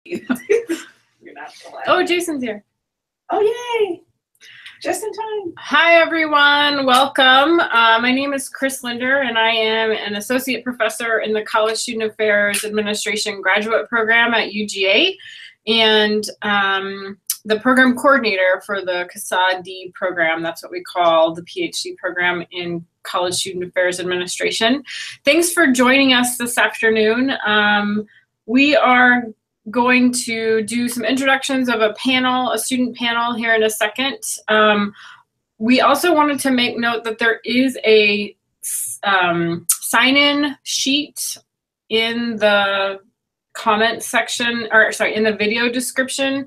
You're not allowed. Oh, Jason's here. Oh, yay. Just in time. Hi, everyone. Welcome. My name is Chris Linder, and I am an associate professor in the College Student Affairs Administration graduate program at UGA, and the program coordinator for the CSAA-D program. That's what we call the Ph.D. program in College Student Affairs Administration. Thanks for joining us this afternoon. We are going to do some introductions of a panel, a student panel here in a second. We also wanted to make note that there is a sign-in sheet in the comment section, or sorry, in the video description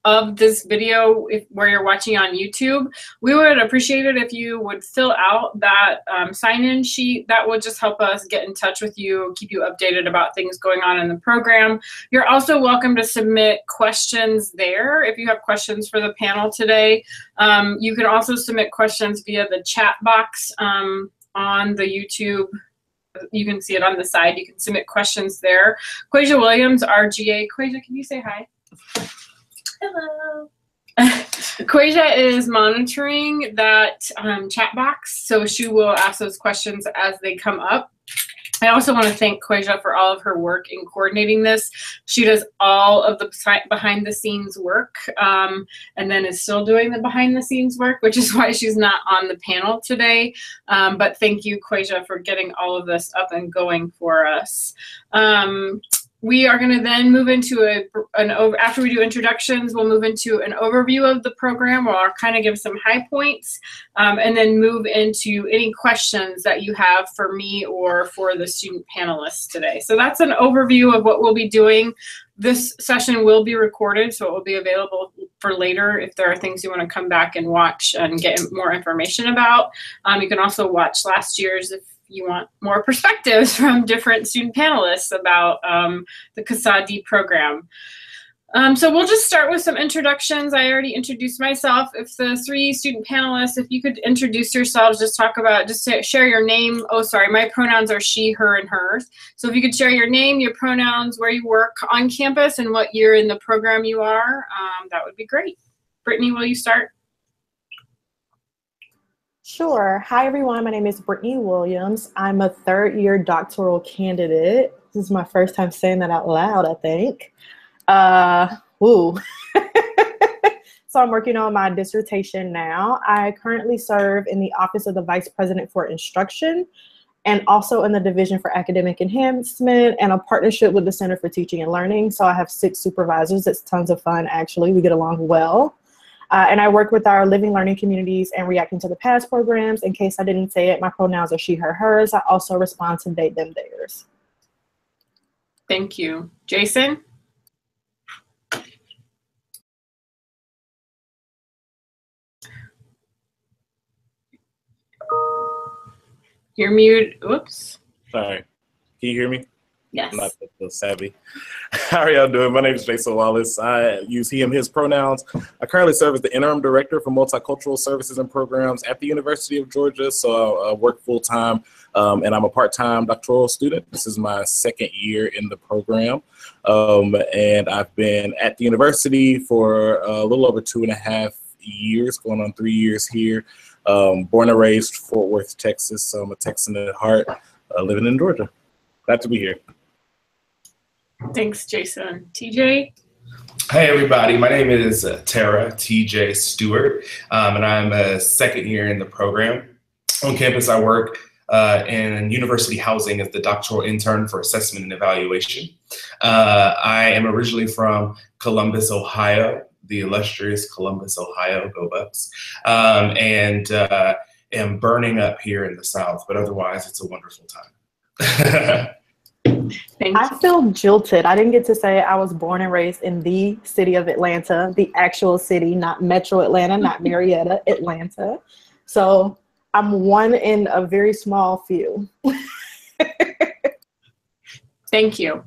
of this video where you're watching on YouTube. We would appreciate it if you would fill out that sign-in sheet. That will just help us get in touch with you, keep you updated about things going on in the program. You're also welcome to submit questions there if you have questions for the panel today. You can also submit questions via the chat box on the YouTube. You can see it on the side. You can submit questions there. Quasia Williams, RGA. Quasia, can you say hi? Hello. Quasia is monitoring that chat box, so she will ask those questions as they come up. I also want to thank Quasia for all of her work in coordinating this. She does all of the behind the scenes work and then is still doing the behind the scenes work, which is why she's not on the panel today. But thank you, Quasia, for getting all of this up and going for us. We are going to then move into after we do introductions, we'll move into an overview of the program, where I'll kind of give some high points, and then move into any questions that you have for me or for the student panelists today. So that's an overview of what we'll be doing. This session will be recorded, so it will be available for later if there are things you want to come back and watch and get more information about. You can also watch last year's if you want more perspectives from different student panelists about the CSAA-D program. So we'll just start with some introductions. I already introduced myself. If the three student panelists, if you could introduce yourselves, just share your name. Oh, sorry, my pronouns are she, her, and hers. So if you could share your name, your pronouns, where you work on campus, and what year in the program you are, that would be great. Brittany, will you start? Sure. Hi, everyone. My name is Brittany Williams. I'm a third-year doctoral candidate. This is my first time saying that out loud, I think. Woo. So I'm working on my dissertation now. I currently serve in the Office of the Vice President for Instruction and also in the Division for Academic Enhancement and a partnership with the Center for Teaching and Learning. So I have 6 supervisors. It's tons of fun, actually. We get along well. And I work with our living learning communities and reacting to the past programs. In case I didn't say it, my pronouns are she, her, hers. I also respond to they, them, theirs. Thank you. Jason? You're mute. Oops. Sorry. Can you hear me? Yes. I'm not so savvy. How are y'all doing? My name is Jason Wallace. I use he, him, his pronouns. I currently serve as the interim director for multicultural services and programs at the University of Georgia. So I work full-time, and I'm a part-time doctoral student. This is my 2nd year in the program. And I've been at the university for a little over 2.5 years, going on 3 years here. Born and raised Fort Worth, Texas. So I'm a Texan at heart, living in Georgia. Glad to be here. Thanks, Jason. TJ? Hey, everybody. My name is Tara TJ Stewart, and I'm a 2nd year in the program. On campus, I work in university housing as the doctoral intern for assessment and evaluation. I am originally from Columbus, Ohio, the illustrious Columbus, Ohio, go Bucks, and am burning up here in the South, but otherwise it's a wonderful time. I feel jilted. I didn't get to say I was born and raised in the city of Atlanta, the actual city, not Metro Atlanta, not Marietta, Atlanta. So I'm one in a very small few. Thank you.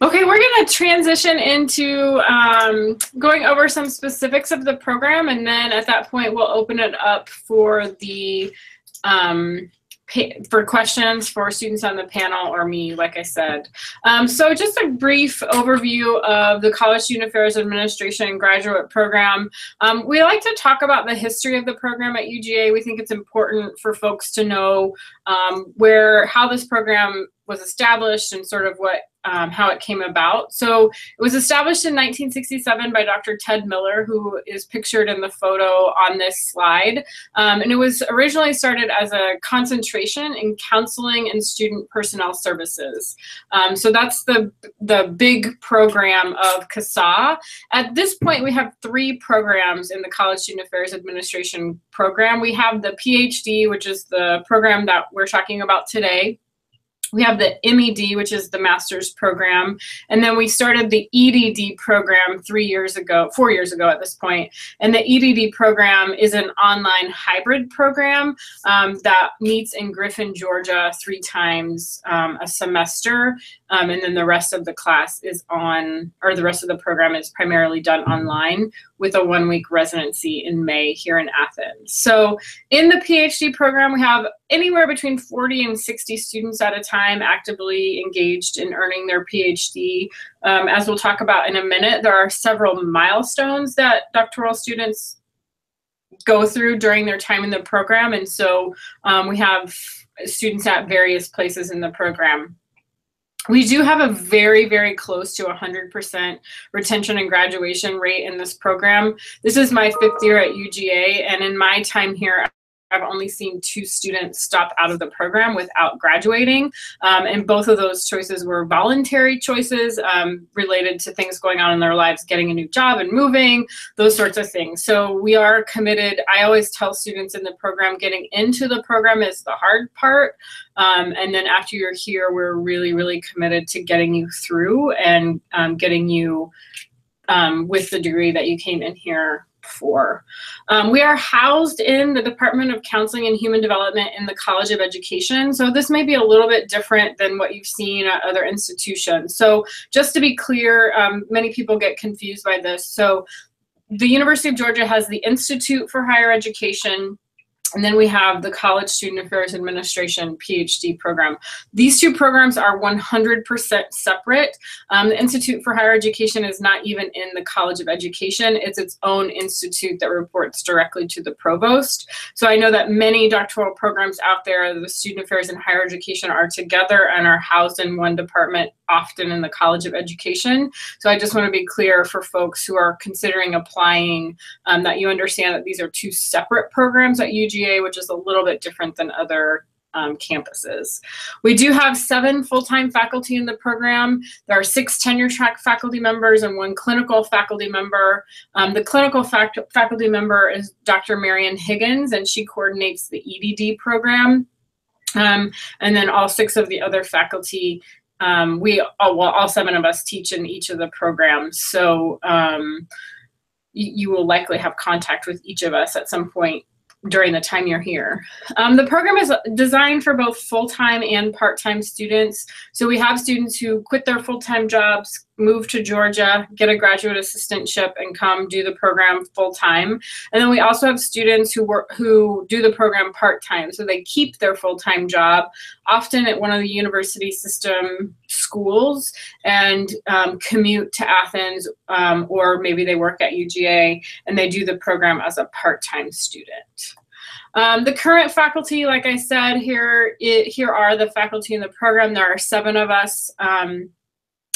Okay, we're going to transition into going over some specifics of the program, and then at that point we'll open it up for the for questions for students on the panel or me, like I said. So just a brief overview of the College Student Affairs Administration graduate program. We like to talk about the history of the program at UGA. We think it's important for folks to know how this program was established and sort of how it came about. So it was established in 1967 by Dr. Ted Miller, who is pictured in the photo on this slide. And it was originally started as a concentration in counseling and student personnel services. So that's the big program of CSAA. At this point, we have 3 programs in the College Student Affairs Administration program. We have the Ph.D., which is the program that we're talking about today. We have the MED, which is the master's program. And then we started the EDD program 4 years ago at this point. And the EDD program is an online hybrid program that meets in Griffin, Georgia 3 times a semester. And then the rest of the class the rest of the program is primarily done online with a 1-week residency in May here in Athens. So in the PhD program, we have anywhere between 40 and 60 students at a time actively engaged in earning their PhD. As we'll talk about in a minute, there are several milestones that doctoral students go through during their time in the program. And so we have students at various places in the program. We do have a very, very close to 100% retention and graduation rate in this program. This is my 5th year at UGA, and in my time here, I've only seen 2 students stop out of the program without graduating. And both of those choices were voluntary choices related to things going on in their lives, getting a new job and moving, those sorts of things. So we are committed. I always tell students in the program, getting into the program is the hard part. And then after you're here, we're really, really committed to getting you through and getting you with the degree that you came in here for. We are housed in the Department of Counseling and Human Development in the College of Education. So this may be a little bit different than what you've seen at other institutions. So just to be clear, many people get confused by this. So the University of Georgia has the Institute for Higher Education, and then we have the College Student Affairs Administration PhD program. These 2 programs are 100% separate. The Institute for Higher Education is not even in the College of Education. It's its own institute that reports directly to the provost. So I know that many doctoral programs out there, the Student Affairs and Higher Education, are together and are housed in one department, often in the College of Education. So I just want to be clear for folks who are considering applying that you understand that these are 2 separate programs at UGA, which is a little bit different than other campuses. We do have 7 full-time faculty in the program. There are 6 tenure track faculty members and 1 clinical faculty member. The clinical faculty member is Dr. Marian Higgins, and she coordinates the EDD program. And then all 6 of the other faculty, all 7 of us teach in each of the programs. So you will likely have contact with each of us at some point during the time you're here. The program is designed for both full-time and part-time students. So we have students who quit their full-time jobs, move to Georgia, get a graduate assistantship, and come do the program full-time. And then we also have students who do the program part-time. So they keep their full-time job, often at one of the university system schools, and commute to Athens, or maybe they work at UGA, and they do the program as a part-time student. The current faculty, like I said, here are the faculty in the program. There are 7 of us.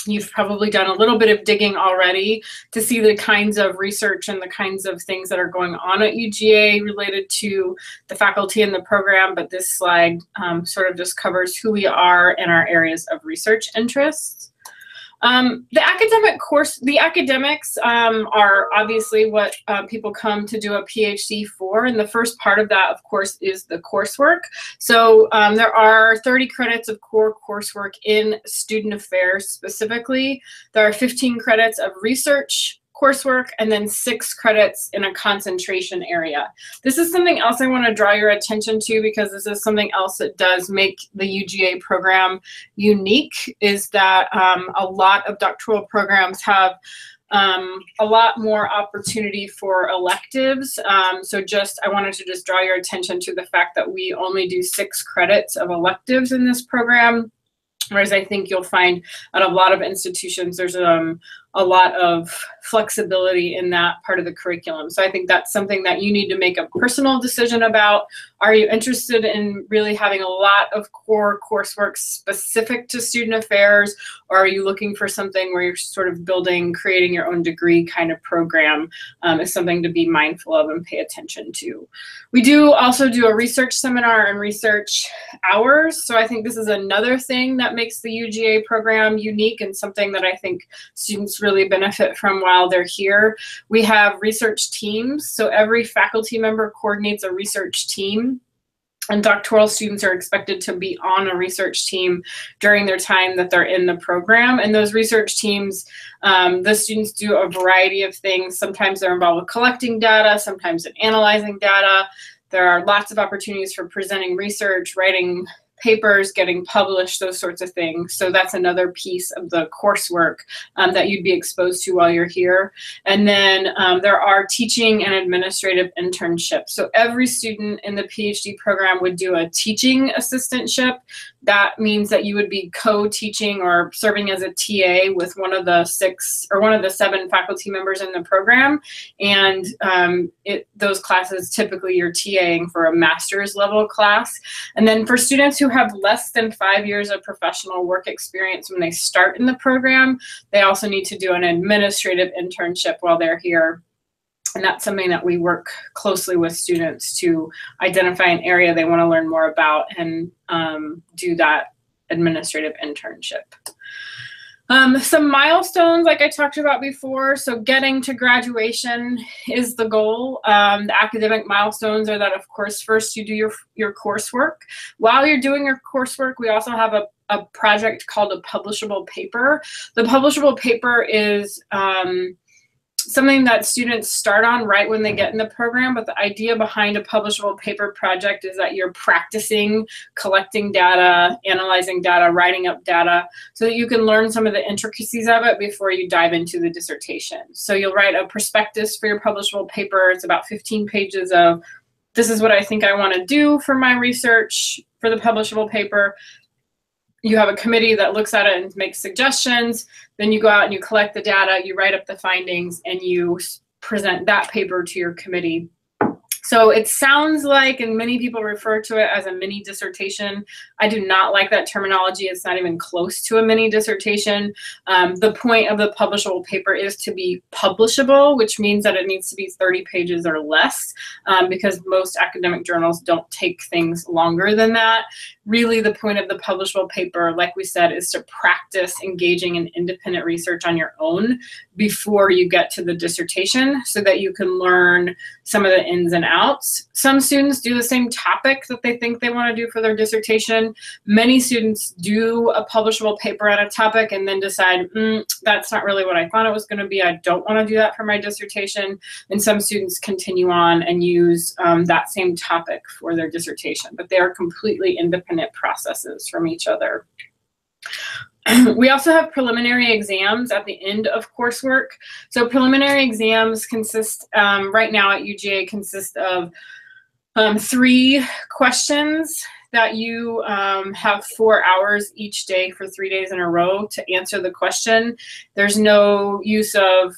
You've probably done a little bit of digging already to see the kinds of research and the kinds of things that are going on at UGA related to the faculty in the program, but this slide sort of just covers who we are and our areas of research interests. The academics are obviously what people come to do a PhD for, and the first part of that, of course, is the coursework. So there are 30 credits of core coursework in student affairs specifically. There are 15 credits of research coursework, and then 6 credits in a concentration area. This is something else I want to draw your attention to, because this is something else that does make the UGA program unique, is that a lot of doctoral programs have a lot more opportunity for electives. So I wanted to just draw your attention to the fact that we only do 6 credits of electives in this program. Whereas I think you'll find at a lot of institutions, there's a lot of flexibility in that part of the curriculum. So I think that's something that you need to make a personal decision about. Are you interested in really having a lot of core coursework specific to student affairs, or are you looking for something where you're sort of creating your own degree kind of program? Is something to be mindful of and pay attention to. We do also do a research seminar and research hours. So I think this is another thing that makes the UGA program unique and something that I think students really benefit from while they're here. We have research teams. So every faculty member coordinates a research team. And doctoral students are expected to be on a research team during their time that they're in the program. And those research teams, the students do a variety of things. Sometimes they're involved with collecting data, sometimes in analyzing data. There are lots of opportunities for presenting research, writing papers, getting published, those sorts of things. So that's another piece of the coursework that you'd be exposed to while you're here. And then there are teaching and administrative internships. So every student in the PhD program would do a teaching assistantship. That means that you would be co-teaching or serving as a TA with one of the 6 or one of the 7 faculty members in the program. And those classes, typically you're TAing for a master's level class. And then for students who have less than 5 years of professional work experience when they start in the program, they also need to do an administrative internship while they're here. And that's something that we work closely with students to identify an area they want to learn more about and do that administrative internship. Some milestones, like I talked about before, so getting to graduation is the goal. The academic milestones are that, of course, first you do your coursework. While you're doing your coursework, we also have a project called a publishable paper. The publishable paper is something that students start on right when they get in the program, but the idea behind a publishable paper project is that you're practicing collecting data, analyzing data, writing up data, so that you can learn some of the intricacies of it before you dive into the dissertation. So you'll write a prospectus for your publishable paper. It's about 15 pages of, this is what I think I want to do for my research for the publishable paper. You have a committee that looks at it and makes suggestions. Then you go out and you collect the data, you write up the findings, and you present that paper to your committee. So it sounds like, and many people refer to it as a mini dissertation. I do not like that terminology. It's not even close to a mini dissertation. The point of the publishable paper is to be publishable, which means that it needs to be 30 pages or less, because most academic journals don't take things longer than that. Really, the point of the publishable paper, like we said, is to practice engaging in independent research on your own before you get to the dissertation, so that you can learn some of the ins and outs. Some students do the same topic that they think they want to do for their dissertation. Many students do a publishable paper on a topic and then decide, that's not really what I thought it was going to be. I don't want to do that for my dissertation. And some students continue on and use that same topic for their dissertation, but they are completely independent processes from each other. We also have preliminary exams at the end of coursework. So preliminary exams consist, right now at UGA, consist of 3 questions that you have 4 hours each day for 3 days in a row to answer the question. There's no use of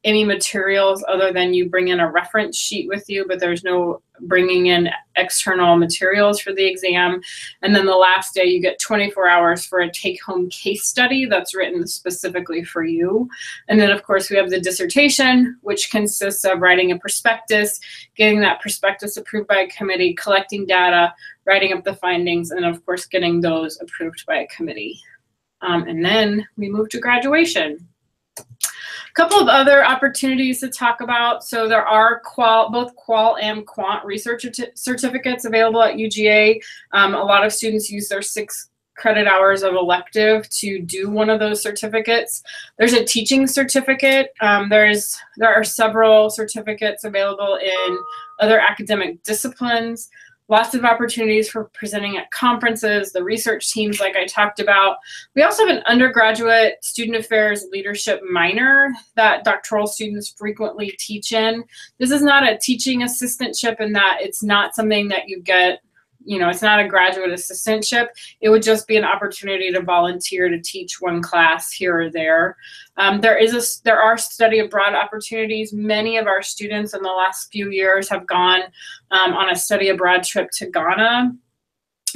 any materials other than you bring in a reference sheet with you, but there's no bringing in external materials for the exam. And then the last day you get 24 hours for a take-home case study that's written specifically for you. And then of course we have the dissertation, which consists of writing a prospectus, getting that prospectus approved by a committee, collecting data, writing up the findings, and of course getting those approved by a committee. And then we move to graduation. A couple of other opportunities to talk about. So there are both qual and quant research certificates available at UGA. A lot of students use their 6 credit hours of elective to do one of those certificates. There's a teaching certificate. There are several certificates available in other academic disciplines. lots of opportunities for presenting at conferences, the research teams like I talked about. We also have an undergraduate student affairs leadership minor that doctoral students frequently teach in. This is not a teaching assistantship in that it's not something that you get, it's not a graduate assistantship. It would just be an opportunity to volunteer to teach one class here or there. There are study abroad opportunities. Many of our students in the last few years have gone on a study abroad trip to Ghana.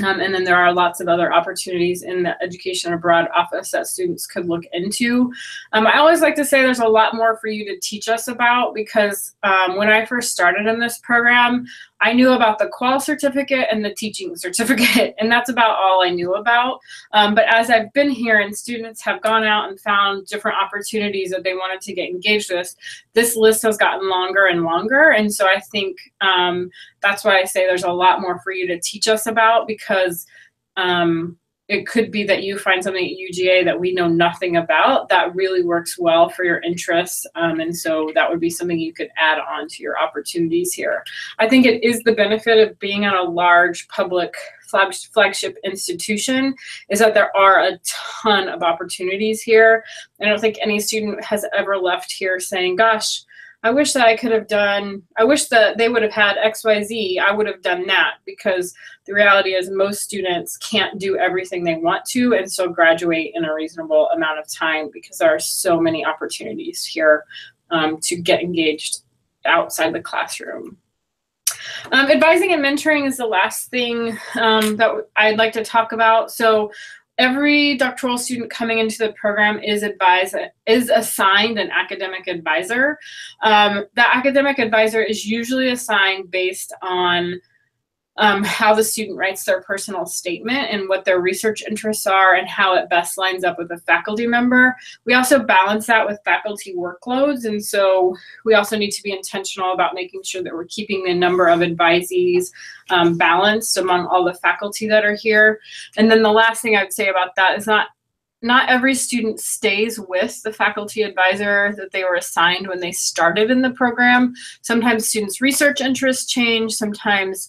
And then there are lots of other opportunities in the Education Abroad office that students could look into. I always like to say there's a lot more for you to teach us about, because when I first started in this program, I knew about the qual certificate and the teaching certificate, and that's about all I knew about. But as I've been here and students have gone out and found different opportunities that they wanted to get engaged with, this list has gotten longer and longer. And so I think that's why I say there's a lot more for you to teach us about, because it could be that you find something at UGA that we know nothing about that really works well for your interests. And so that would be something you could add on to your opportunities here. I think it is the benefit of being on a large public flagship institution is that there are a ton of opportunities here. I don't think any student has ever left here saying, gosh, I wish that I wish that they would have had XYZ, I would have done that, because the reality is most students can't do everything they want to, and so graduate in a reasonable amount of time, because there are so many opportunities here to get engaged outside the classroom. Advising and mentoring is the last thing that I'd like to talk about. So every doctoral student coming into the program is assigned an academic advisor. That academic advisor is usually assigned based on how the student writes their personal statement and what their research interests are and how it best lines up with a faculty member. We also balance that with faculty workloads, and so we also need to be intentional about making sure that we're keeping the number of advisees balanced among all the faculty that are here. And then the last thing I would say about that is not every student stays with the faculty advisor that they were assigned when they started in the program. Sometimes students' research interests change, sometimes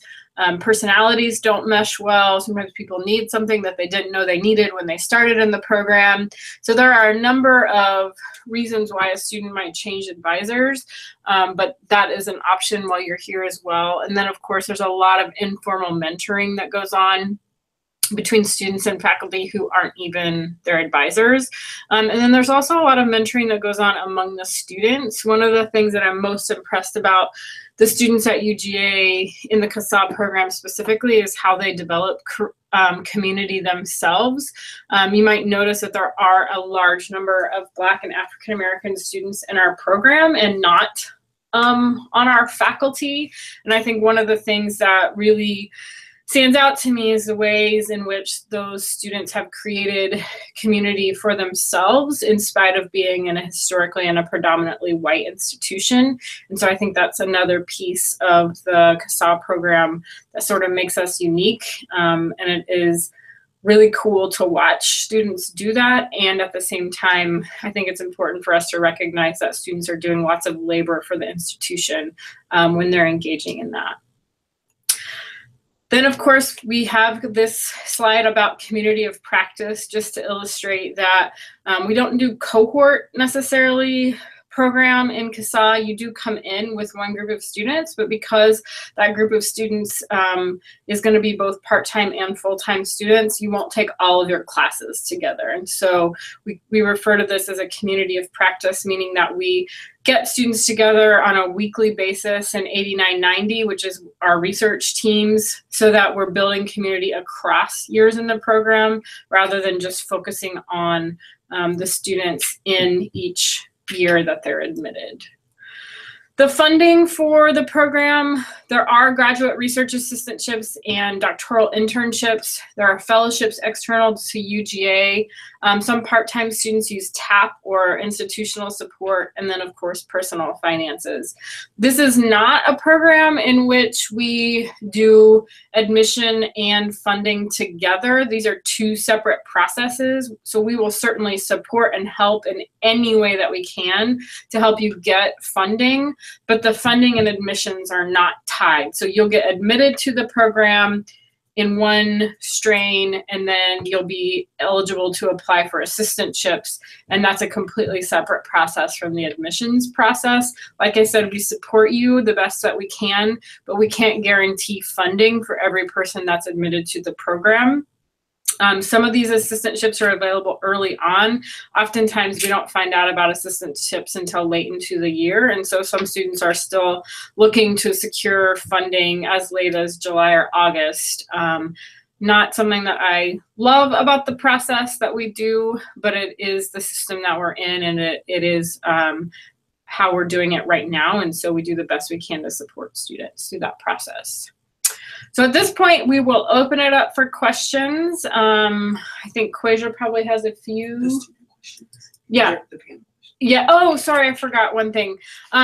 personalities don't mesh well. Sometimes people need something that they didn't know they needed when they started in the program. So there are a number of reasons why a student might change advisors, but that is an option while you're here as well. And then of course, there's a lot of informal mentoring that goes on between students and faculty who aren't even their advisors. And then there's also a lot of mentoring that goes on among the students. One of the things that I'm most impressed about the students at UGA in the CSAA program specifically is how they develop community themselves. You might notice that there are a large number of Black and African American students in our program and not on our faculty. And I think one of the things that really stands out to me is the ways in which those students have created community for themselves in spite of being in a historically and a predominantly white institution. And so I think that's another piece of the CSAA program that sort of makes us unique. And it is really cool to watch students do that. And at the same time, I think it's important for us to recognize that students are doing lots of labor for the institution when they're engaging in that. Then, of course, we have this slide about community of practice just to illustrate that we don't do cohort necessarily program in CSAA. You do come in with one group of students, but because that group of students is going to be both part-time and full-time students, you won't take all of your classes together. And so we refer to this as a community of practice, meaning that we get students together on a weekly basis in 8990, which is our research teams, so that we're building community across years in the program rather than just focusing on the students in each year that they're admitted. The funding for the program, there are graduate research assistantships and doctoral internships. There are fellowships external to UGA. Some part-time students use TAP or institutional support, and then of course personal finances. This is not a program in which we do admission and funding together. These are two separate processes. So we will certainly support and help in any way that we can to help you get funding. but the funding and admissions are not tied. So you'll get admitted to the program in one strain, and then you'll be eligible to apply for assistantships, and that's a completely separate process from the admissions process. Like I said, we support you the best that we can, but we can't guarantee funding for every person that's admitted to the program. Some of these assistantships are available early on. Oftentimes we don't find out about assistantships until late into the year. And so some students are still looking to secure funding as late as July or August. Not something that I love about the process that we do, but it is the system that we're in, and it is how we're doing it right now. And so we do the best we can to support students through that process. So at this point, we will open it up for questions. I think Quasia probably has a few. Yeah. Yeah. Oh, sorry, I forgot one thing.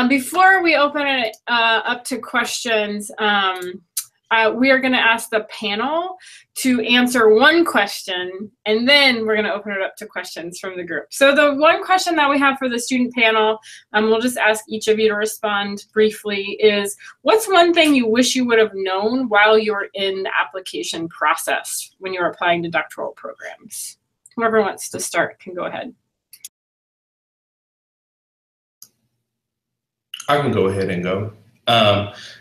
Before we open it up to questions, we are going to ask the panel to answer one question, and then we're going to open it up to questions from the group. So the one question that we have for the student panel, we'll just ask each of you to respond briefly, is what's one thing you wish you would have known while you were in the application process when you were applying to doctoral programs? Whoever wants to start can go ahead. I can go ahead and go.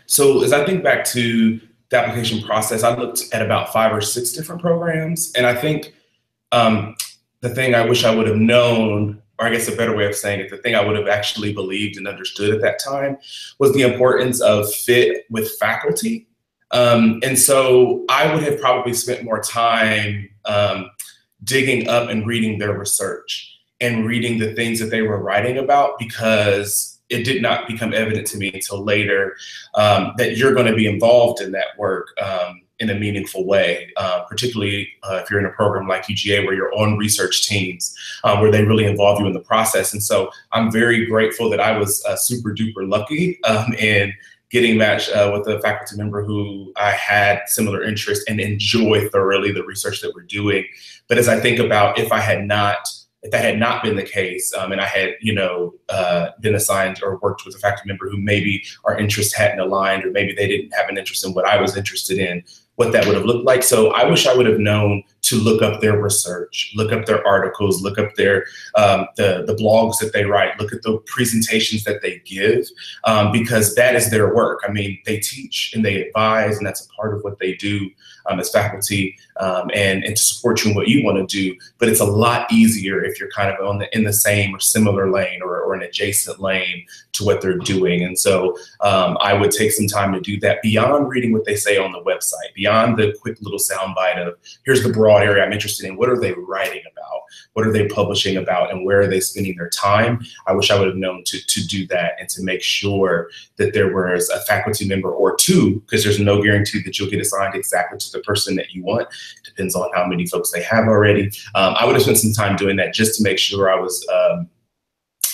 So as I think back to the application process, I looked at about 5 or 6 different programs. And I think the thing I wish I would have known, or I guess a better way of saying it, the thing I would have actually believed and understood at that time was the importance of fit with faculty. And so I would have probably spent more time digging up and reading their research and reading the things that they were writing about, because it did not become evident to me until later that you're going to be involved in that work in a meaningful way, particularly if you're in a program like UGA where you're on research teams, where they really involve you in the process. And so I'm very grateful that I was super duper lucky in getting matched with a faculty member who I had similar interest and enjoy thoroughly the research that we're doing. But as I think about if that had not been the case, and I had, been assigned or worked with a faculty member who maybe our interests hadn't aligned, or maybe they didn't have an interest in what I was interested in, what that would have looked like. So I wish I would have known to look up their research, look up their articles, look up their the blogs that they write, look at the presentations that they give, because that is their work. I mean, they teach and they advise, and that's a part of what they do as faculty, and to support you in what you want to do. But it's a lot easier if you're kind of in the same or similar lane, or an adjacent lane to what they're doing. And so I would take some time to do that beyond reading what they say on the website, beyond the quick little soundbite of here's the broad area I'm interested in. What are they writing about? What are they publishing about? And where are they spending their time? I wish I would have known to do that, and to make sure that there was a faculty member or two, because there's no guarantee that you'll get assigned exactly to the person that you want. Depends on how many folks they have already. I would have spent some time doing that just to make sure I was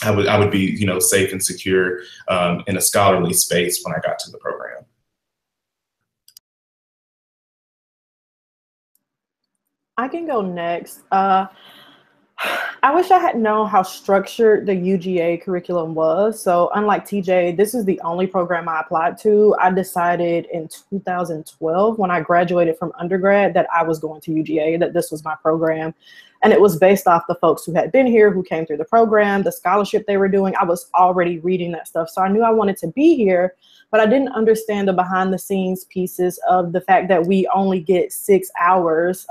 I would be safe and secure in a scholarly space when I got to the program. I can go next. I wish I had known how structured the UGA curriculum was. So unlike TJ, this is the only program I applied to. I decided in 2012, when I graduated from undergrad, that I was going to UGA, that this was my program. And it was based off the folks who had been here, who came through the program, the scholarship they were doing. I was already reading that stuff. So I knew I wanted to be here, but I didn't understand the behind the scenes pieces of the fact that we only get 6 hours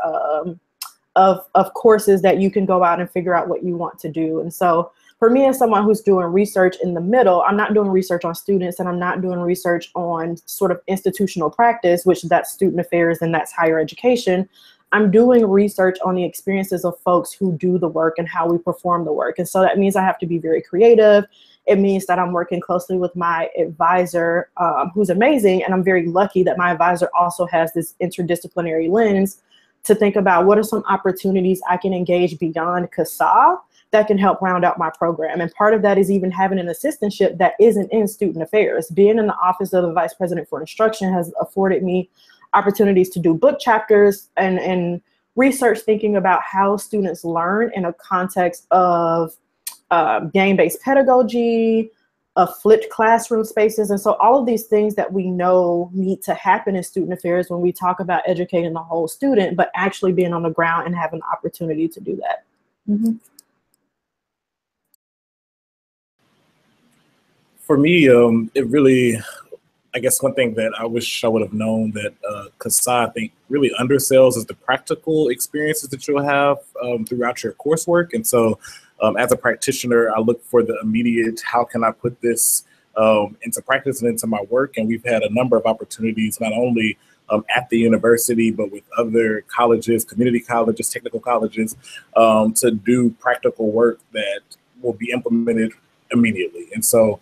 of courses that you can go out and figure out what you want to do. And so for me, as someone who's doing research in the middle, I'm not doing research on students, and I'm not doing research on sort of institutional practice, which that's student affairs and that's higher education. I'm doing research on the experiences of folks who do the work and how we perform the work. And so that means I have to be very creative. It means that I'm working closely with my advisor, who's amazing. And I'm very lucky that my advisor also has this interdisciplinary lens to think about what are some opportunities I can engage beyond CSAA that can help round out my program. And part of that is even having an assistantship that isn't in student affairs. Being in the office of the Vice President for Instruction has afforded me opportunities to do book chapters and research thinking about how students learn in a context of game-based pedagogy, flipped classroom spaces. And so all of these things that we know need to happen in student affairs when we talk about educating the whole student, but actually being on the ground and having the opportunity to do that. Mm-hmm. For me, it really, I guess one thing that I wish I would have known that CSAA, I think, really undersells is the practical experiences that you'll have throughout your coursework. And so as a practitioner, I look for the immediate, how can I put this into practice and into my work? And we've had a number of opportunities, not only at the university, but with other colleges, community colleges, technical colleges, to do practical work that will be implemented immediately. And so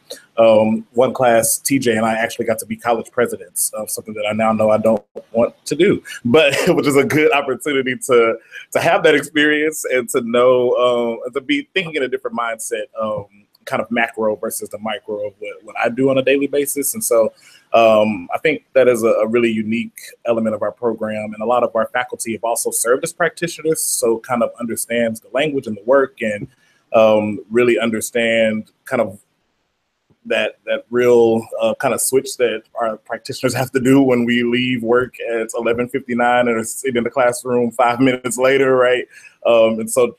one class, TJ and I actually got to be college presidents of something that I now know I don't want to do, but which is a good opportunity to have that experience and to know, to be thinking in a different mindset, kind of macro versus the micro of what I do on a daily basis. And so I think that is a really unique element of our program. And a lot of our faculty have also served as practitioners, so kind of understands the language and the work, and really understand kind of that real kind of switch that our practitioners have to do when we leave work at 11:59 and are sitting in the classroom 5 minutes later, right? And so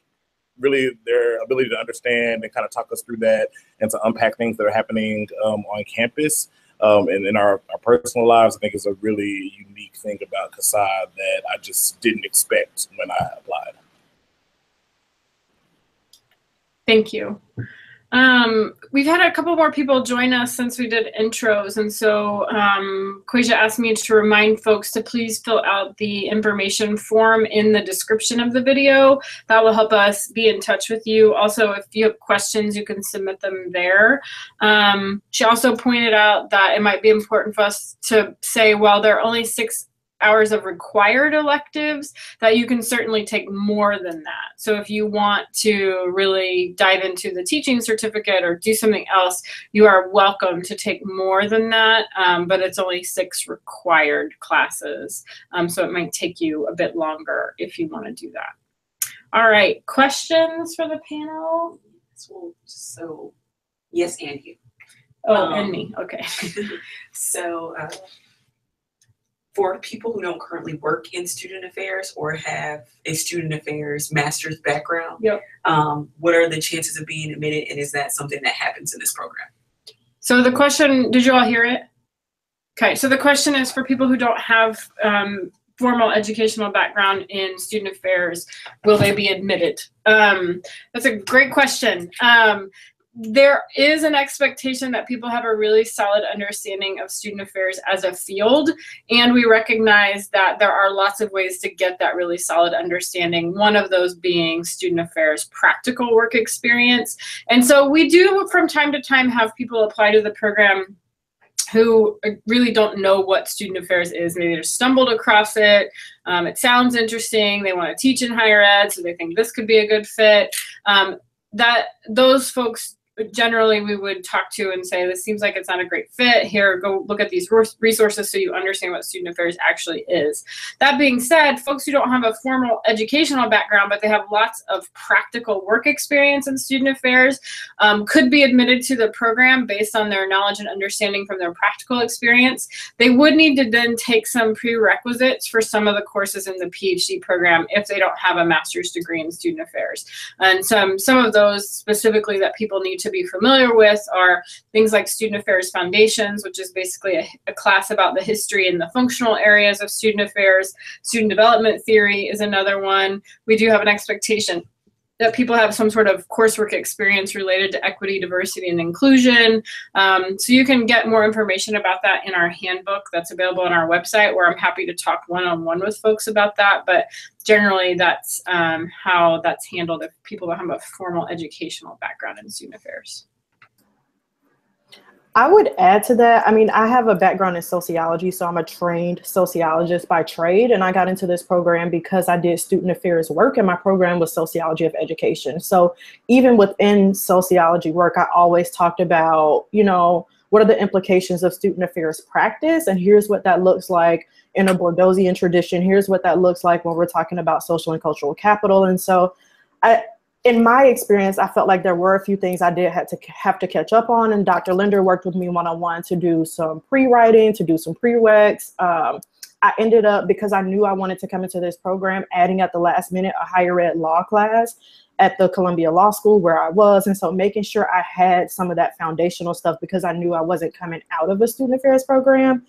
really their ability to understand and kind of talk us through that and to unpack things that are happening on campus and in our personal lives, I think is a really unique thing about CSAA that I just didn't expect when I applied. Thank you. We've had a couple more people join us since we did intros, and so Quasia asked me to remind folks to please fill out the information form in the description of the video. That will help us be in touch with you. Also, if you have questions, you can submit them there. She also pointed out that it might be important for us to say, while there are only 6 hours of required electives, that you can certainly take more than that. So if you want to really dive into the teaching certificate or do something else, you are welcome to take more than that, but it's only 6 required classes. So it might take you a bit longer if you want to do that. All right, questions for the panel? So yes, and you. Oh, and me, okay. So for people who don't currently work in student affairs or have a student affairs master's background, yep. What are the chances of being admitted, and is that something that happens in this program? So the question, did you all hear it? Okay, so the question is for people who don't have formal educational background in student affairs, will they be admitted? That's a great question. There is an expectation that people have a really solid understanding of student affairs as a field, and we recognize that there are lots of ways to get that really solid understanding, one of those being student affairs practical work experience. And so we do from time to time have people apply to the program who really don't know what student affairs is. Maybe they just stumbled across it. It sounds interesting. They want to teach in higher ed, so they think this could be a good fit. Those folks, generally we would talk to and say, this seems like it's not a great fit. Here, go look at these resources so you understand what student affairs actually is. That being said, folks who don't have a formal educational background, but they have lots of practical work experience in student affairs, could be admitted to the program based on their knowledge and understanding from their practical experience. They would need to then take some prerequisites for some of the courses in the PhD program if they don't have a master's degree in student affairs. And some of those specifically that people need to be familiar with are things like Student Affairs Foundations, which is basically a class about the history and the functional areas of student affairs. Student development theory is another one. We do have an expectation that people have some sort of coursework experience related to equity, diversity, and inclusion. So you can get more information about that in our handbook that's available on our website, where I'm happy to talk one-on-one with folks about that. But generally, that's how that's handled if people don't have a formal educational background in student affairs. I would add to that. I mean, I have a background in sociology, so I'm a trained sociologist by trade, and I got into this program because I did student affairs work, and my program was sociology of education. So even within sociology work, I always talked about, you know, what are the implications of student affairs practice, and here's what that looks like in a Bordeauxian tradition. Here's what that looks like when we're talking about social and cultural capital. And so in my experience, I felt like there were a few things I did have to catch up on, and Dr. Linder worked with me one-on-one to do some pre-writing, to do some prereqs. I ended up, because I knew I wanted to come into this program, adding at the last minute a higher ed law class at the Columbia Law School where I was. And so making sure I had some of that foundational stuff, because I knew I wasn't coming out of a student affairs program.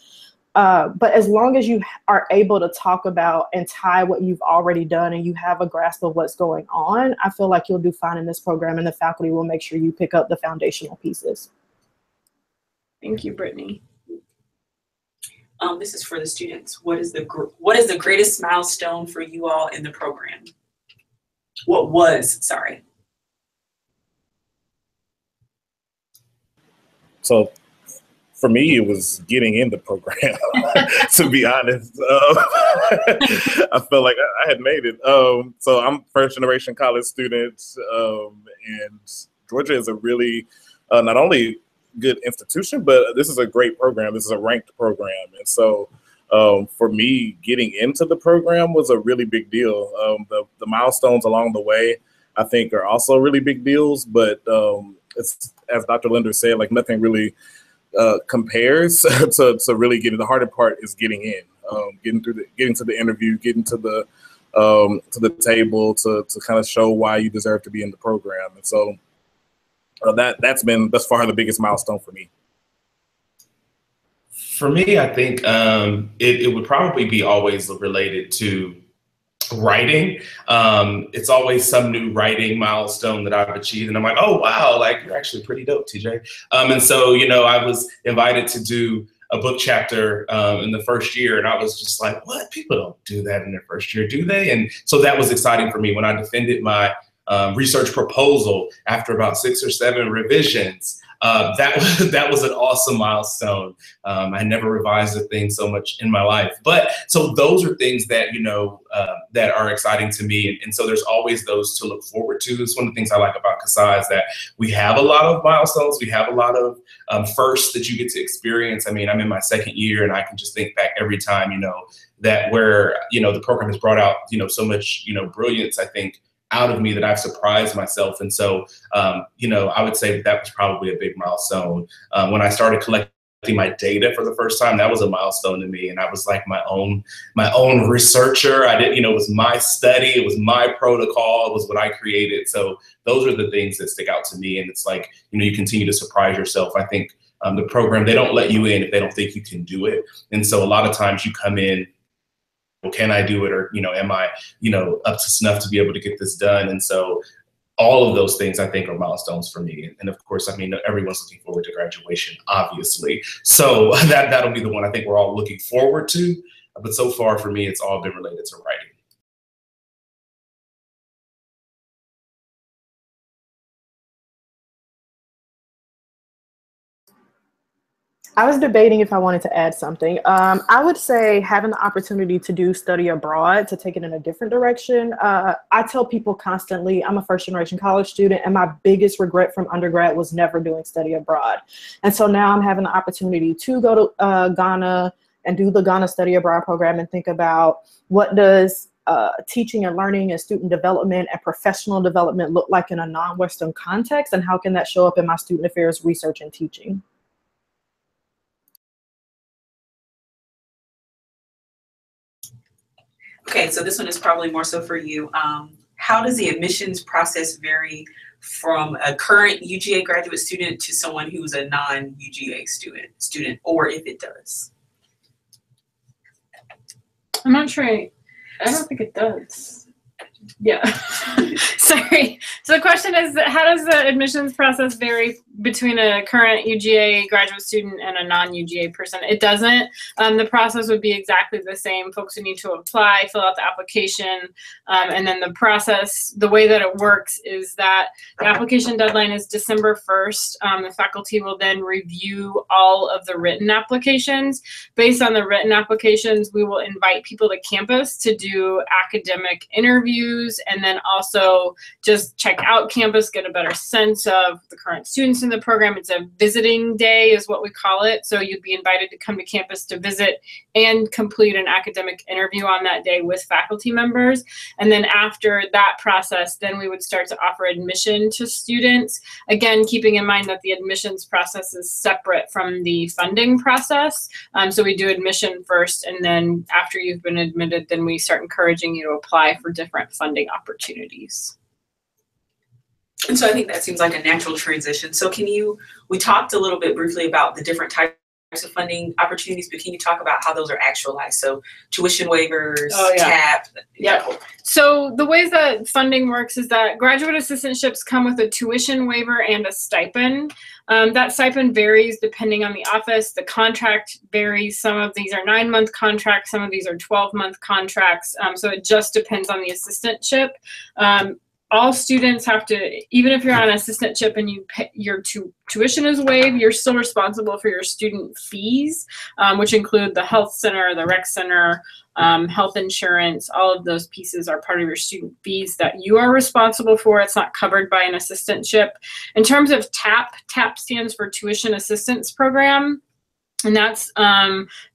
But as long as you are able to talk about and tie what you've already done and you have a grasp of what's going on, I feel like you'll do fine in this program, and the faculty will make sure you pick up the foundational pieces. Thank you, Brittany. This is for the students. What is the greatest milestone for you all in the program? What was, sorry. So for me, it was getting in the program, to be honest. I felt like I had made it. So I'm first generation college student, and Georgia is a really, not only good institution, but this is a great program. This is a ranked program. And so for me, getting into the program was a really big deal. The milestones along the way, I think, are also really big deals, but it's, as Dr. Linder said, like nothing really compares to really getting. The harder part is getting in, getting to the interview, getting to the table to kind of show why you deserve to be in the program. And so that's been thus far the biggest milestone for me. For me, I think it would probably be always related to writing. It's always some new writing milestone that I've achieved, and I'm like, oh wow, like you're actually pretty dope, TJ. And so, you know, I was invited to do a book chapter in the first year, and I was just like, what? People don't do that in their first year, do they? And so that was exciting for me when I defended my research proposal after about 6 or 7 revisions. That was an awesome milestone. I never revised a thing so much in my life. But so those are things that, you know, that are exciting to me. And so there's always those to look forward to. It's one of the things I like about CSAA is that we have a lot of milestones. We have a lot of firsts that you get to experience. I mean, I'm in my 2nd year, and I can just think back every time, you know, that where, you know, the program has brought out, you know, so much, you know, brilliance, I think, out of me that I've surprised myself. And so, you know, I would say that was probably a big milestone. When I started collecting my data for the first time, that was a milestone to me. And I was like my own researcher. I didn't, you know, it was my study, it was my protocol, it was what I created. So those are the things that stick out to me. And it's like, you know, you continue to surprise yourself. I think the program, they don't let you in if they don't think you can do it. And so a lot of times you come in, can I do it? Or, you know, am I, you know, up to snuff to be able to get this done? And so all of those things I think are milestones for me. And of course, I mean, everyone's looking forward to graduation, obviously. So that'll be the one I think we're all looking forward to. But so far for me, it's all been related to writing. I was debating if I wanted to add something. I would say having the opportunity to do study abroad, to take it in a different direction. I tell people constantly, I'm a first generation college student, and my biggest regret from undergrad was never doing study abroad. And so now I'm having the opportunity to go to Ghana and do the Ghana study abroad program and think about what does teaching and learning and student development and professional development look like in a non-Western context, and how can that show up in my student affairs research and teaching. Okay, so this one is probably more so for you. How does the admissions process vary from a current UGA graduate student to someone who's a non-UGA student, or if it does? I'm not sure. I don't think it does. Yeah. Sorry. So the question is, how does the admissions process vary between a current UGA graduate student and a non-UGA person? It doesn't. The process would be exactly the same. Folks would need to apply, fill out the application, and then the process, the way that it works is that the application deadline is December 1st. The faculty will then review all of the written applications. Based on the written applications, we will invite people to campus to do academic interviews interviews, and then also just check out campus, get a better sense of the current students in the program. It's a visiting day is what we call it. So you'd be invited to come to campus to visit and complete an academic interview on that day with faculty members. And then after that process, then we would start to offer admission to students. Again, keeping in mind that the admissions process is separate from the funding process. So we do admission first, and then after you've been admitted, then we start encouraging you to apply for different funding opportunities. And so I think that seems like a natural transition. So we talked a little bit briefly about the different types of funding opportunities, but can you talk about how those are actualized? So tuition waivers, TAP. Yeah. So the ways that funding works is that graduate assistantships come with a tuition waiver and a stipend. That stipend varies depending on the office. The contract varies. Some of these are 9-month contracts. Some of these are 12-month contracts. So it just depends on the assistantship. All students have to, even if you're on an assistantship and your tuition is waived, you're still responsible for your student fees, which include the health center, the rec center, health insurance. All of those pieces are part of your student fees that you are responsible for. It's not covered by an assistantship. In terms of TAP stands for Tuition Assistance Program. And that's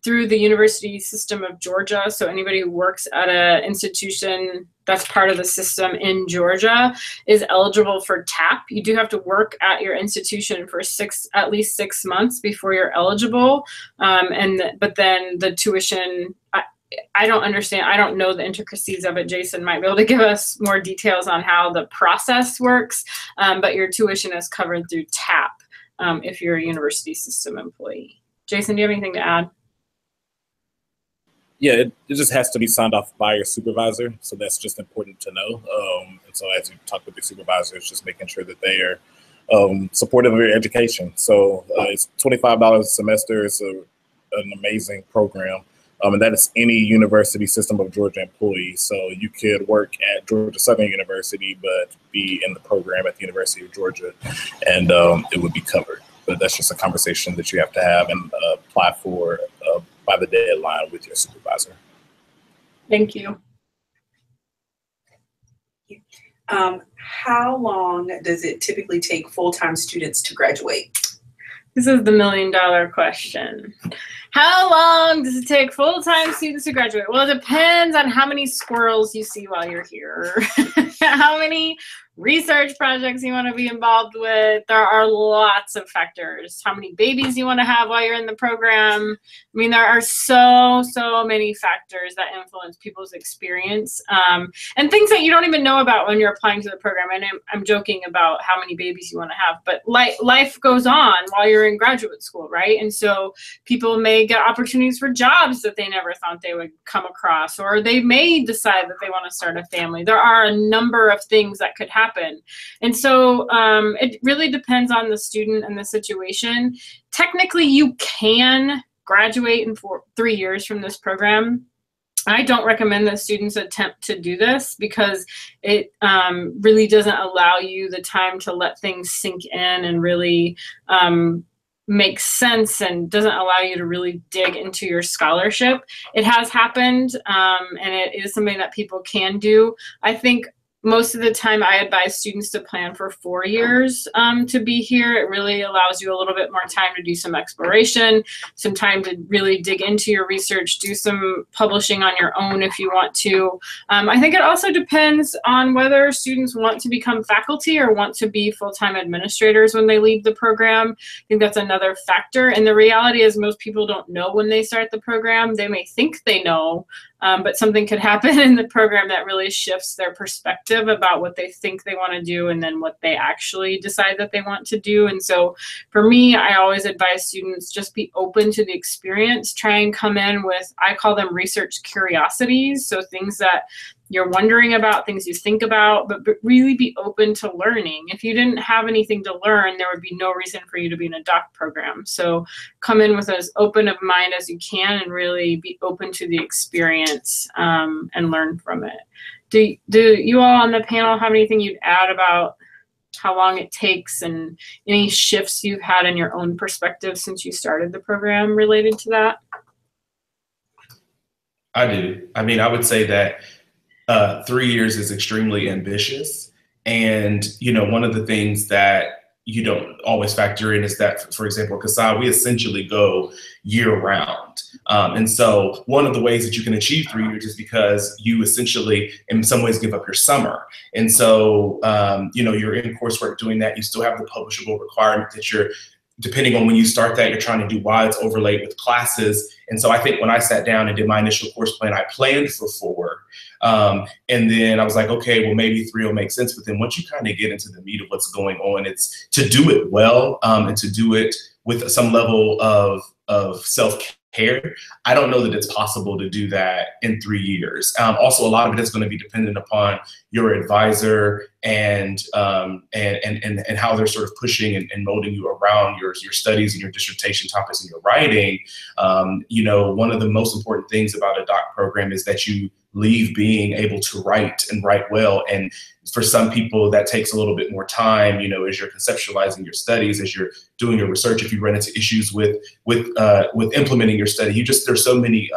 through the University System of Georgia. So anybody who works at an institution that's part of the system in Georgia is eligible for TAP. You do have to work at your institution for at least 6 months before you're eligible. But then the tuition, I don't understand. I don't know the intricacies of it. Jason might be able to give us more details on how the process works. But your tuition is covered through TAP if you're a university system employee. Jason, do you have anything to add? Yeah, it just has to be signed off by your supervisor. So that's just important to know. And so as you talk with your supervisor, it's just making sure that they are supportive of your education. So it's $25 a semester. It's an amazing program. And that is any University System of Georgia employee. So you could work at Georgia Southern University, but be in the program at the University of Georgia, and it would be covered. But that's just a conversation that you have to have and apply for by the deadline with your supervisor. Thank you. How long does it typically take full-time students to graduate? This is the million-dollar question. How long does it take full-time students to graduate? Well, it depends on how many squirrels you see while you're here, how many research projects you want to be involved with. There are lots of factors. How many babies you want to have while you're in the program. I mean, there are so many factors that influence people's experience, and things that you don't even know about when you're applying to the program. And I'm joking about how many babies you want to have, but life goes on while you're in graduate school, right? And so people may get opportunities for jobs that they never thought they would come across, or they may decide that they want to start a family. There are a number of things that could happen. And so it really depends on the student and the situation. Technically, you can graduate in 3 years from this program. I don't recommend that students attempt to do this because it really doesn't allow you the time to let things sink in and really make sense, and doesn't allow you to really dig into your scholarship. It has happened, and it is something that people can do. I think most of the time I advise students to plan for 4 years to be here. It really allows you a little bit more time to do some exploration, some time to really dig into your research, do some publishing on your own if you want to. I think it also depends on whether students want to become faculty or want to be full-time administrators when they leave the program. I think that's another factor. And the reality is most people don't know when they start the program. They may think they know, but something could happen in the program that really shifts their perspective about what they think they want to do and then what they actually decide that they want to do. And so for me, I always advise students just be open to the experience. Try and come in with, I call them research curiosities. So things that you're wondering about, things you think about, but really be open to learning. If you didn't have anything to learn, there would be no reason for you to be in a doc program. So come in with as open of mind as you can and really be open to the experience and learn from it. Do you all on the panel have anything you'd add about how long it takes and any shifts you've had in your own perspective since you started the program related to that? I do. I mean, I would say that 3 years is extremely ambitious. And, you know, one of the things that you don't always factor in is that, for example, CSAA, we essentially go year round. And so one of the ways that you can achieve 3 years is because you essentially, in some ways, give up your summer. And so, you know, you're in coursework doing that. You still have the publishable requirement that you're, depending on when you start that, you're trying to do while it's overlaid with classes. And so I think when I sat down and did my initial course plan, I planned for 4. And then I was like, okay, well, maybe 3 will make sense. But then once you kind of get into the meat of what's going on, it's to do it well, and to do it with some level of self-care. I don't know that it's possible to do that in 3 years. Also, a lot of it is going to be dependent upon your advisor and how they're sort of pushing and molding you around your studies and your dissertation topics and your writing. You know, one of the most important things about a doc program is that you leave being able to write and write well. And for some people, that takes a little bit more time, you know, as you're conceptualizing your studies, as you're doing your research, if you run into issues with implementing your study, there's so many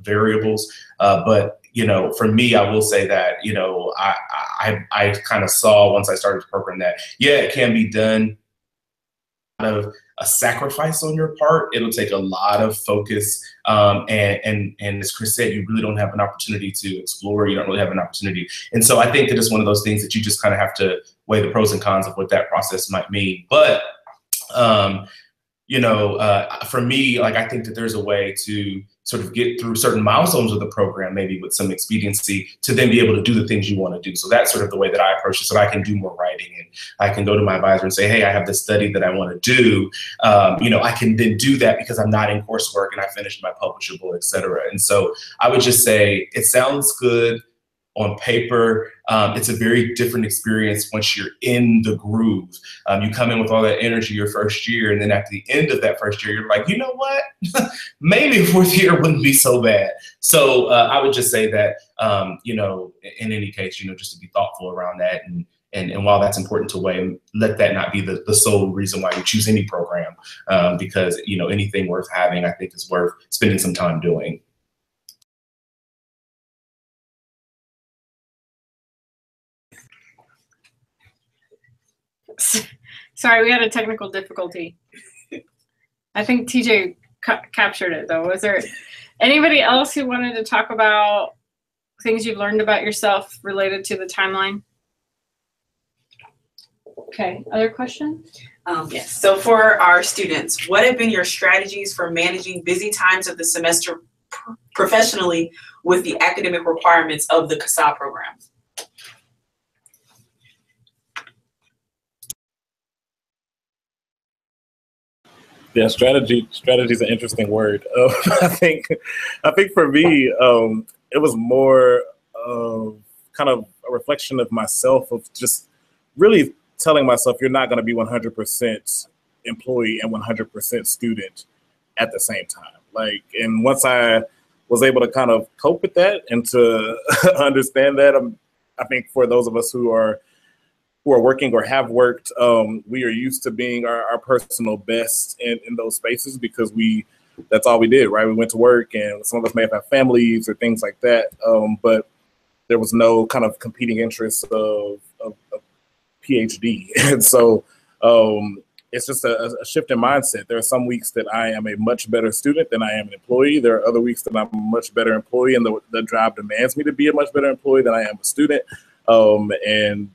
variables. But, you know, for me, I will say that, you know, I kind of saw once I started the program that, yeah, it can be done. Of a sacrifice on your part. It'll take a lot of focus. And as Chris said, you really don't have an opportunity to explore. You don't really have an opportunity. And so I think that it's one of those things that you just kind of have to weigh the pros and cons of what that process might mean. But, you know, for me, like, I think that there's a way to sort of get through certain milestones of the program, maybe with some expediency, to then be able to do the things you want to do. So that's sort of the way that I approach it, so that I can do more writing, and I can go to my advisor and say, hey, I have this study that I want to do. You know, I can then do that because I'm not in coursework and I finished my publishable, et cetera. And so I would just say it sounds good on paper. It's a very different experience once you're in the groove. You come in with all that energy your first year, and then at the end of that first year, you're like, you know what? Maybe a 4th year wouldn't be so bad. So I would just say that, you know, in any case, you know, just to be thoughtful around that. And while that's important to weigh, let that not be the sole reason why you choose any program, because, you know, anything worth having, I think, is worth spending some time doing. Sorry, we had a technical difficulty. I think TJ captured it, though. Was there anybody else who wanted to talk about things you've learned about yourself related to the timeline? Okay, other questions? Yes, so for our students, what have been your strategies for managing busy times of the semester professionally with the academic requirements of the CSAA program? Yeah, strategy is an interesting word. I think for me, it was more of kind of a reflection of myself, of just really telling myself you're not going to be 100% employee and 100% student at the same time. Like, and once I was able to kind of cope with that and to understand that, I think for those of us who are working or have worked, we are used to being our personal best in those spaces, because that's all we did, right? We went to work, and some of us may have had families or things like that, but there was no kind of competing interests of Ph.D. And so it's just a shift in mindset. There are some weeks that I am a much better student than I am an employee. There are other weeks that I'm a much better employee, and the job demands me to be a much better employee than I am a student. And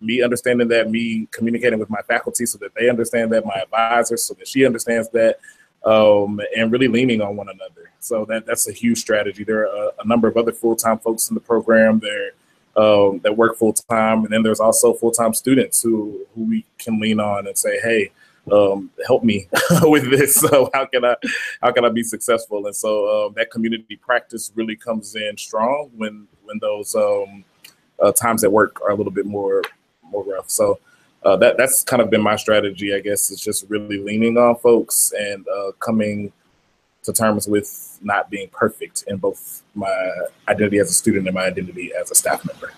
me understanding that, me communicating with my faculty so that they understand that, my advisor so that she understands that, and really leaning on one another. So that's a huge strategy. There are a number of other full-time folks in the program there that work full-time, and then there's also full-time students who we can lean on and say, hey, help me with this. So how can I be successful? And so that community practice really comes in strong when those times at work are a little bit more rough. So that's kind of been my strategy, I guess. It's just really leaning on folks and coming to terms with not being perfect in both my identity as a student and my identity as a staff member.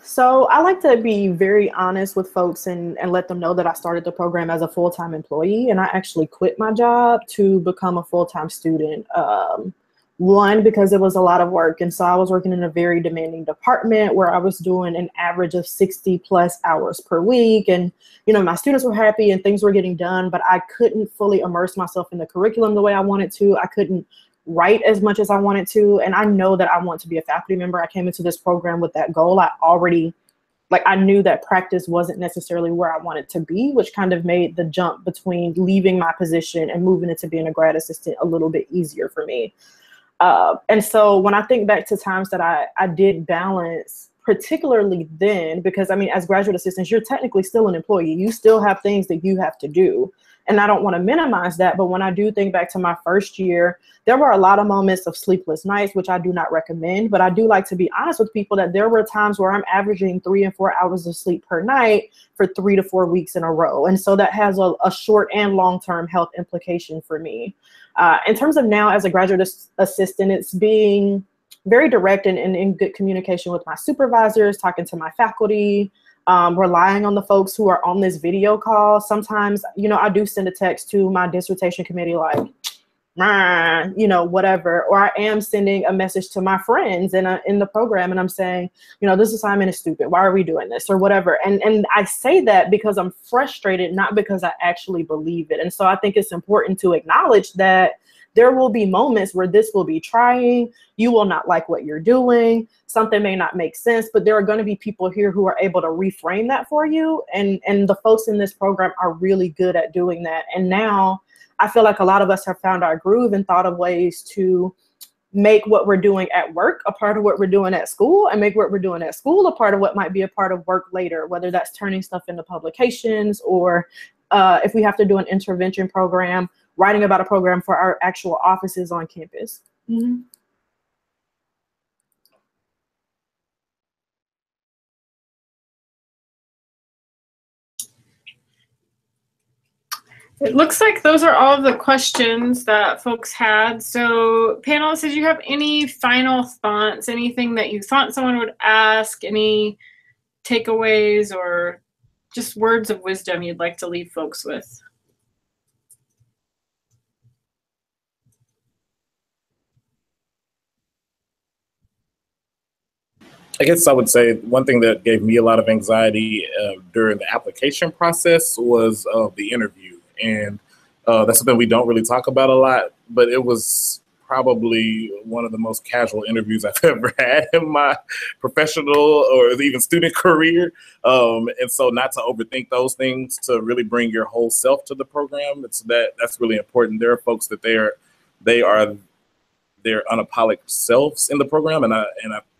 So I like to be very honest with folks and let them know that I started the program as a full-time employee, and I actually quit my job to become a full-time student. One, because it was a lot of work. And so I was working in a very demanding department where I was doing an average of 60 plus hours per week. And, you know, my students were happy and things were getting done, but I couldn't fully immerse myself in the curriculum the way I wanted to. I couldn't write as much as I wanted to. And I know that I want to be a faculty member. I came into this program with that goal. I knew that practice wasn't necessarily where I wanted to be, which kind of made the jump between leaving my position and moving into being a grad assistant a little bit easier for me. And so when I think back to times that I did balance, particularly then, because I mean, as graduate assistants, you're technically still an employee. You still have things that you have to do. And I don't want to minimize that. But when I do think back to my first year, there were a lot of moments of sleepless nights, which I do not recommend. But I do like to be honest with people that there were times where I'm averaging 3 and 4 hours of sleep per night for 3 to 4 weeks in a row. And so that has a short and long-term health implication for me. In terms of now as a graduate assistant, it's being very direct and in good communication with my supervisors, talking to my faculty, relying on the folks who are on this video call. Sometimes, you know, I do send a text to my dissertation committee like, you know, whatever, or I am sending a message to my friends in the program and I'm saying, you know, this assignment is stupid. Why are we doing this or whatever? And I say that because I'm frustrated, not because I actually believe it. And so I think it's important to acknowledge that there will be moments where this will be trying. You will not like what you're doing. Something may not make sense, but there are going to be people here who are able to reframe that for you. And the folks in this program are really good at doing that. And now I feel like a lot of us have found our groove and thought of ways to make what we're doing at work a part of what we're doing at school, and make what we're doing at school a part of what might be a part of work later, whether that's turning stuff into publications or if we have to do an intervention program, writing about a program for our actual offices on campus. Mm-hmm. It looks like those are all of the questions that folks had. So panelists, did you have any final thoughts, anything that you thought someone would ask, any takeaways or just words of wisdom you'd like to leave folks with? I guess I would say one thing that gave me a lot of anxiety during the application process was the interview. And that's something we don't really talk about a lot, but it was probably one of the most casual interviews I've ever had in my professional or even student career. And so not to overthink those things, to really bring your whole self to the program. That's really important. There are folks that they are their unapologetic selves in the program, and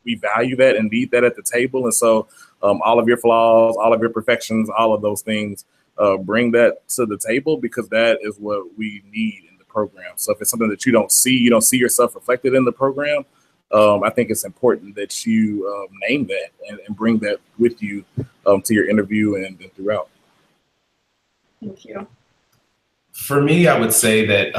we value that and need that at the table. And so all of your flaws, all of your perfections, all of those things, bring that to the table, because that is what we need in the program. So if it's something that you don't see yourself reflected in the program, I think it's important that you name that and bring that with you to your interview and throughout. Thank you. For me, I would say that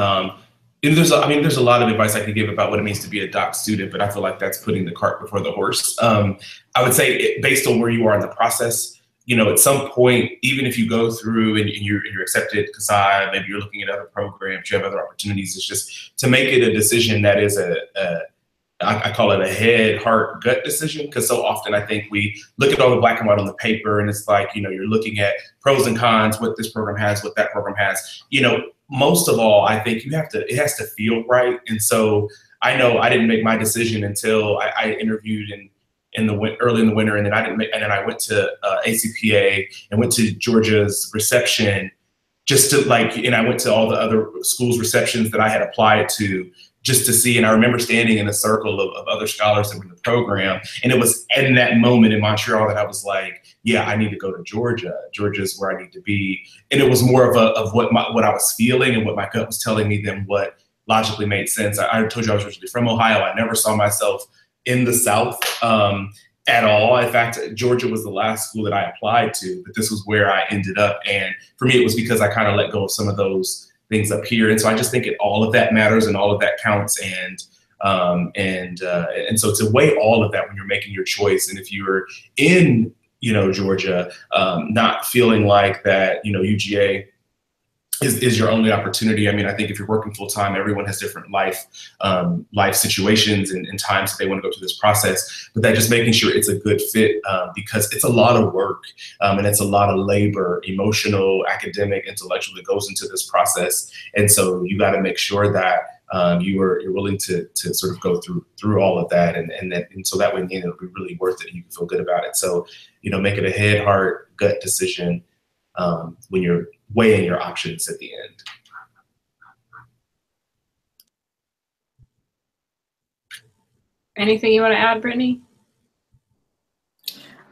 there's a lot of advice I could give about what it means to be a doc student, but I feel like that's putting the cart before the horse. I would say based on where you are in the process, you know, at some point, even if you go through and you're accepted, CSAA, maybe you're looking at other programs, you have other opportunities, it's just to make it a decision that is I call it a head, heart, gut decision, because so often I think we look at all the black and white on the paper and it's like, you know, you're looking at pros and cons, what this program has, what that program has. You know, most of all, I think it has to feel right. And so I know I didn't make my decision until I interviewed early in the winter, and then I went to ACPA and went to Georgia's reception and I went to all the other schools' receptions that I had applied to just to see. And I remember standing in a circle of other scholars that were in the program. And it was in that moment in Montreal that I was like, yeah, I need to go to Georgia. Georgia's where I need to be. And it was more of what I was feeling and what my gut was telling me than what logically made sense. I told you I was originally from Ohio. I never saw myself in the South at all. In fact, Georgia was the last school that I applied to, but this was where I ended up. And for me, it was because I kind of let go of some of those things up here. And so I just think all of that matters and all of that counts. And And so to weigh all of that when you're making your choice, and if you're in, Georgia, not feeling like that, UGA is your only opportunity. I mean, I think if you're working full time, everyone has different life situations and times that they want to go through this process. But that just making sure it's a good fit, because it's a lot of work, and it's a lot of labor, emotional, academic, intellectual, that goes into this process. And so you got to make sure that you're willing to sort of go through all of that, and so that way it'll be really worth it and you can feel good about it. So make it a head, heart, gut decision when you're weighing your options at the end. Anything you want to add, Brittany?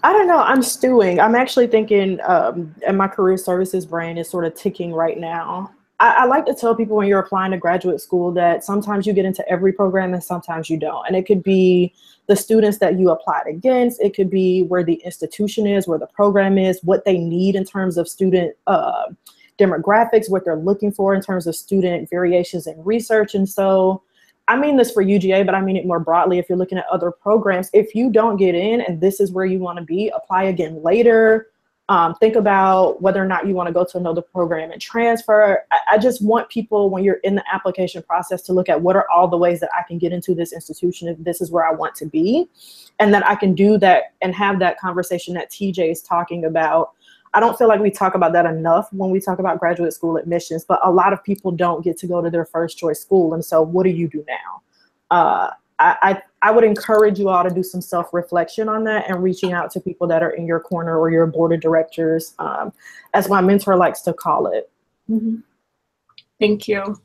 I don't know. I'm stewing. I'm actually thinking, and my career services brain is sort of ticking right now. I like to tell people when you're applying to graduate school that sometimes you get into every program and sometimes you don't. And it could be the students that you applied against. It could be where the institution is, where the program is, what they need in terms of student demographics, what they're looking for in terms of student variations in research. And so I mean this for UGA, but I mean it more broadly. If you're looking at other programs, if you don't get in and this is where you want to be, apply again later. Think about whether or not you want to go to another program and transfer. I just want people, when you're in the application process, to look at what are all the ways that I can get into this institution if this is where I want to be, and that I can do that and have that conversation that TJ is talking about. I don't feel like we talk about that enough when we talk about graduate school admissions, but a lot of people don't get to go to their first choice school. And so what do you do now? I would encourage you all to do some self-reflection on that and reaching out to people that are in your corner or your board of directors, as my mentor likes to call it. Mm-hmm. Thank you.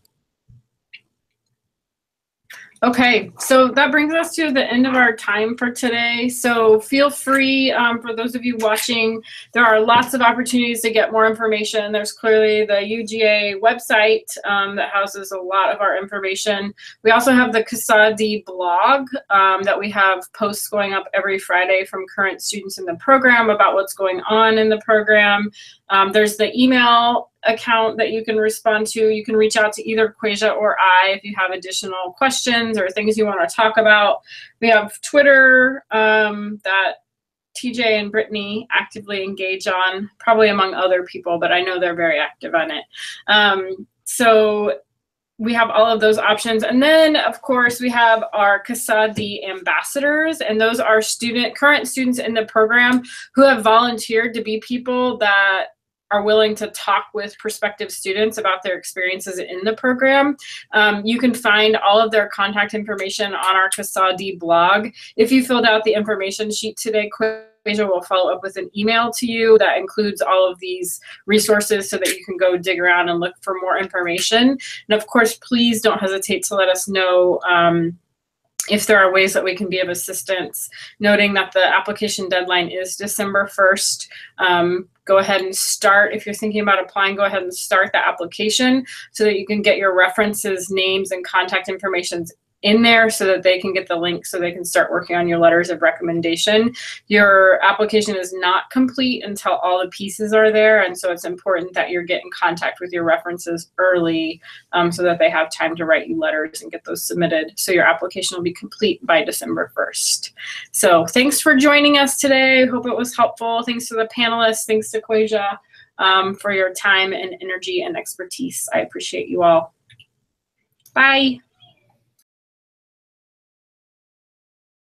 Okay, so that brings us to the end of our time for today. So feel free, for those of you watching, there are lots of opportunities to get more information. There's clearly the UGA website that houses a lot of our information. We also have the CSAA-D blog that we have posts going up every Friday from current students in the program about what's going on in the program. There's the email account that you can respond to. You can reach out to either Quasia or I if you have additional questions or things you want to talk about. We have Twitter that TJ and Brittany actively engage on, probably among other people, but I know they're very active on it. So we have all of those options. And then, of course, we have our CSAA-D ambassadors, and those are current students in the program who have volunteered to be people that are willing to talk with prospective students about their experiences in the program. You can find all of their contact information on our CSAA-D blog. If you filled out the information sheet today, Quasia will follow up with an email to you that includes all of these resources so that you can go dig around and look for more information. And of course, please don't hesitate to let us know if there are ways that we can be of assistance, noting that the application deadline is December 1st. Go ahead and start. If you're thinking about applying, go ahead and start the application so that you can get your references, names, and contact information in there so that they can get the link so they can start working on your letters of recommendation. Your application is not complete until all the pieces are there, and so it's important that you get in contact with your references early so that they have time to write you letters and get those submitted, so your application will be complete by December 1st. So thanks for joining us today. Hope it was helpful. Thanks to the panelists. Thanks to Quasia for your time and energy and expertise. I appreciate you all. Bye.